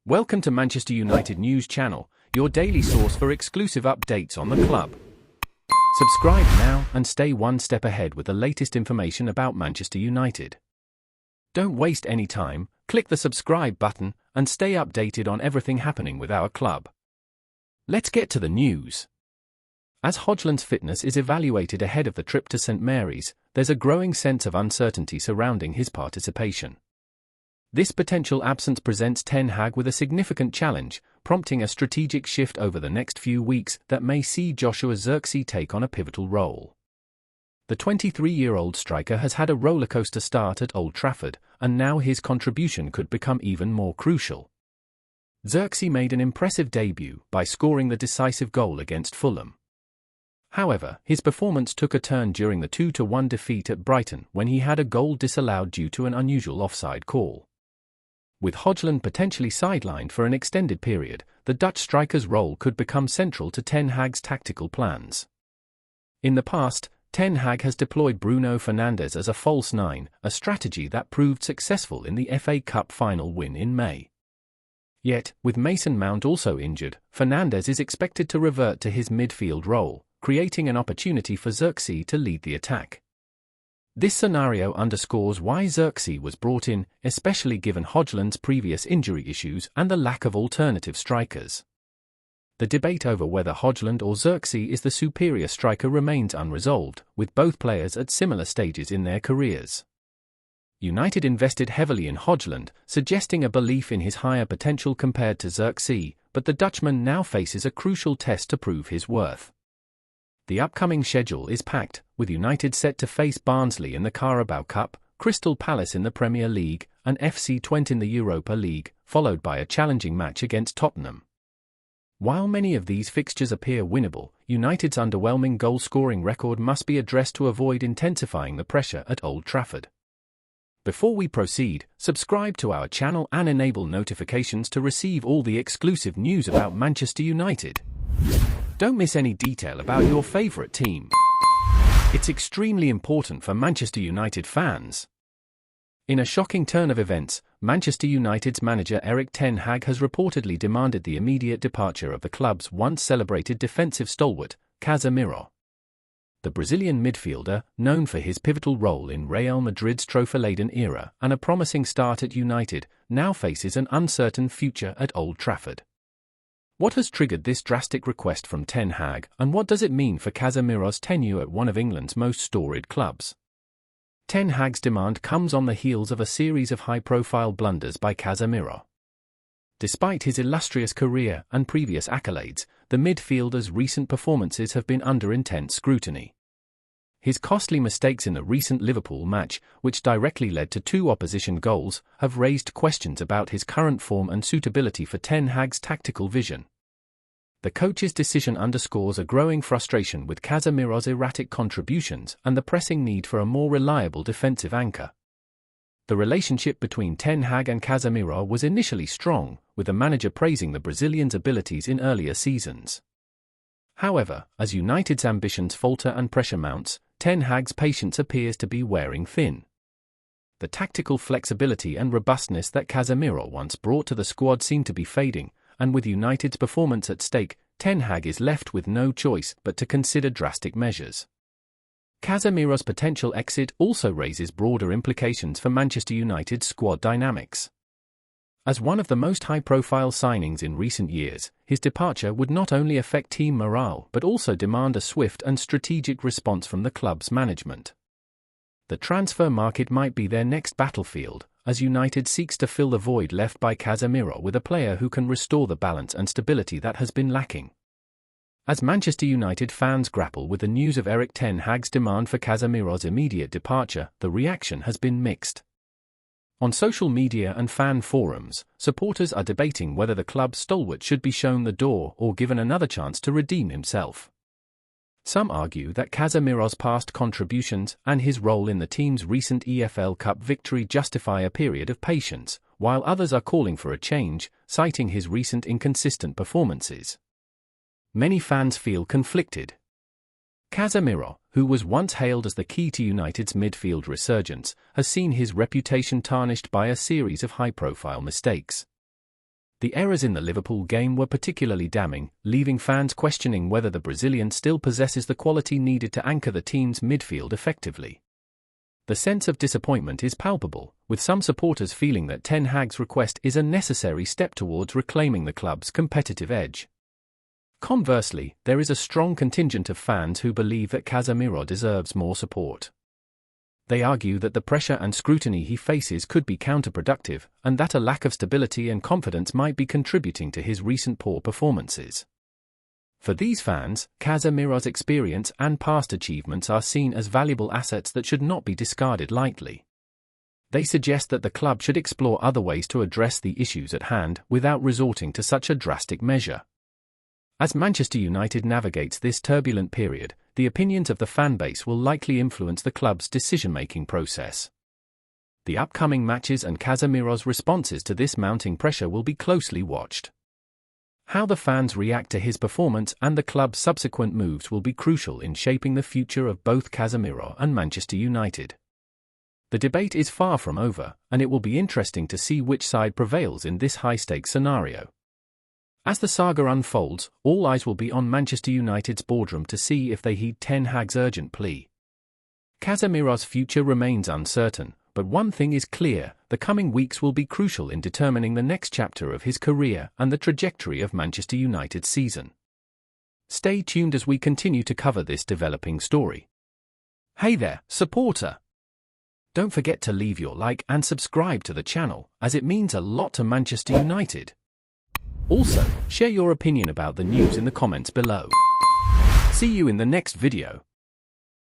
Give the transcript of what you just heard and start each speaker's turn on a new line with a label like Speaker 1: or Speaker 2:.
Speaker 1: Welcome to Manchester United News Channel, your daily source for exclusive updates on the club. Subscribe now and stay one step ahead with the latest information about Manchester United. Don't waste any time, click the subscribe button and stay updated on everything happening with our club. Let's get to the news. As Højlund's fitness is evaluated ahead of the trip to St Mary's, there's a growing sense of uncertainty surrounding his participation. This potential absence presents Ten Hag with a significant challenge, prompting a strategic shift over the next few weeks that may see Joshua Zirkzee take on a pivotal role. The 23-year-old striker has had a rollercoaster start at Old Trafford, and now his contribution could become even more crucial. Zirkzee made an impressive debut by scoring the decisive goal against Fulham. However, his performance took a turn during the 2-1 defeat at Brighton when he had a goal disallowed due to an unusual offside call. With Højlund potentially sidelined for an extended period, the Dutch striker's role could become central to Ten Hag's tactical plans. In the past, Ten Hag has deployed Bruno Fernandes as a false nine, a strategy that proved successful in the FA Cup final win in May. Yet, with Mason Mount also injured, Fernandes is expected to revert to his midfield role, creating an opportunity for Zirkzee to lead the attack. This scenario underscores why Zirkzee was brought in, especially given Højlund's previous injury issues and the lack of alternative strikers. The debate over whether Højlund or Zirkzee is the superior striker remains unresolved, with both players at similar stages in their careers. United invested heavily in Højlund, suggesting a belief in his higher potential compared to Zirkzee, but the Dutchman now faces a crucial test to prove his worth. The upcoming schedule is packed, with United set to face Barnsley in the Carabao Cup, Crystal Palace in the Premier League, and FC Twente in the Europa League, followed by a challenging match against Tottenham. While many of these fixtures appear winnable, United's underwhelming goal-scoring record must be addressed to avoid intensifying the pressure at Old Trafford. Before we proceed, subscribe to our channel and enable notifications to receive all the exclusive news about Manchester United. Don't miss any detail about your favourite team. It's extremely important for Manchester United fans. In a shocking turn of events, Manchester United's manager Erik Ten Hag has reportedly demanded the immediate departure of the club's once celebrated defensive stalwart, Casemiro. The Brazilian midfielder, known for his pivotal role in Real Madrid's trophy-laden era and a promising start at United, now faces an uncertain future at Old Trafford. What has triggered this drastic request from Ten Hag, and what does it mean for Casemiro's tenure at one of England's most storied clubs? Ten Hag's demand comes on the heels of a series of high-profile blunders by Casemiro. Despite his illustrious career and previous accolades, the midfielder's recent performances have been under intense scrutiny. His costly mistakes in the recent Liverpool match, which directly led to 2 opposition goals, have raised questions about his current form and suitability for Ten Hag's tactical vision. The coach's decision underscores a growing frustration with Casemiro's erratic contributions and the pressing need for a more reliable defensive anchor. The relationship between Ten Hag and Casemiro was initially strong, with the manager praising the Brazilian's abilities in earlier seasons. However, as United's ambitions falter and pressure mounts, Ten Hag's patience appears to be wearing thin. The tactical flexibility and robustness that Casemiro once brought to the squad seem to be fading, and with United's performance at stake, Ten Hag is left with no choice but to consider drastic measures. Casemiro's potential exit also raises broader implications for Manchester United's squad dynamics. As one of the most high-profile signings in recent years, his departure would not only affect team morale but also demand a swift and strategic response from the club's management. The transfer market might be their next battlefield, as United seeks to fill the void left by Casemiro with a player who can restore the balance and stability that has been lacking. As Manchester United fans grapple with the news of Erik Ten Hag's demand for Casemiro's immediate departure, the reaction has been mixed. On social media and fan forums, supporters are debating whether the club's stalwart should be shown the door or given another chance to redeem himself. Some argue that Casemiro's past contributions and his role in the team's recent EFL Cup victory justify a period of patience, while others are calling for a change, citing his recent inconsistent performances. Many fans feel conflicted. Casemiro, who was once hailed as the key to United's midfield resurgence, has seen his reputation tarnished by a series of high-profile mistakes. The errors in the Liverpool game were particularly damning, leaving fans questioning whether the Brazilian still possesses the quality needed to anchor the team's midfield effectively. The sense of disappointment is palpable, with some supporters feeling that Ten Hag's request is a necessary step towards reclaiming the club's competitive edge. Conversely, there is a strong contingent of fans who believe that Casemiro deserves more support. They argue that the pressure and scrutiny he faces could be counterproductive, and that a lack of stability and confidence might be contributing to his recent poor performances. For these fans, Casemiro's experience and past achievements are seen as valuable assets that should not be discarded lightly. They suggest that the club should explore other ways to address the issues at hand without resorting to such a drastic measure. As Manchester United navigates this turbulent period, the opinions of the fanbase will likely influence the club's decision-making process. The upcoming matches and Casemiro's responses to this mounting pressure will be closely watched. How the fans react to his performance and the club's subsequent moves will be crucial in shaping the future of both Casemiro and Manchester United. The debate is far from over, and it will be interesting to see which side prevails in this high-stakes scenario. As the saga unfolds, all eyes will be on Manchester United's boardroom to see if they heed Ten Hag's urgent plea. Casemiro's future remains uncertain, but one thing is clear: the coming weeks will be crucial in determining the next chapter of his career and the trajectory of Manchester United's season. Stay tuned as we continue to cover this developing story. Hey there, supporter! Don't forget to leave your like and subscribe to the channel, as it means a lot to Manchester United. Also, share your opinion about the news in the comments below. See you in the next video.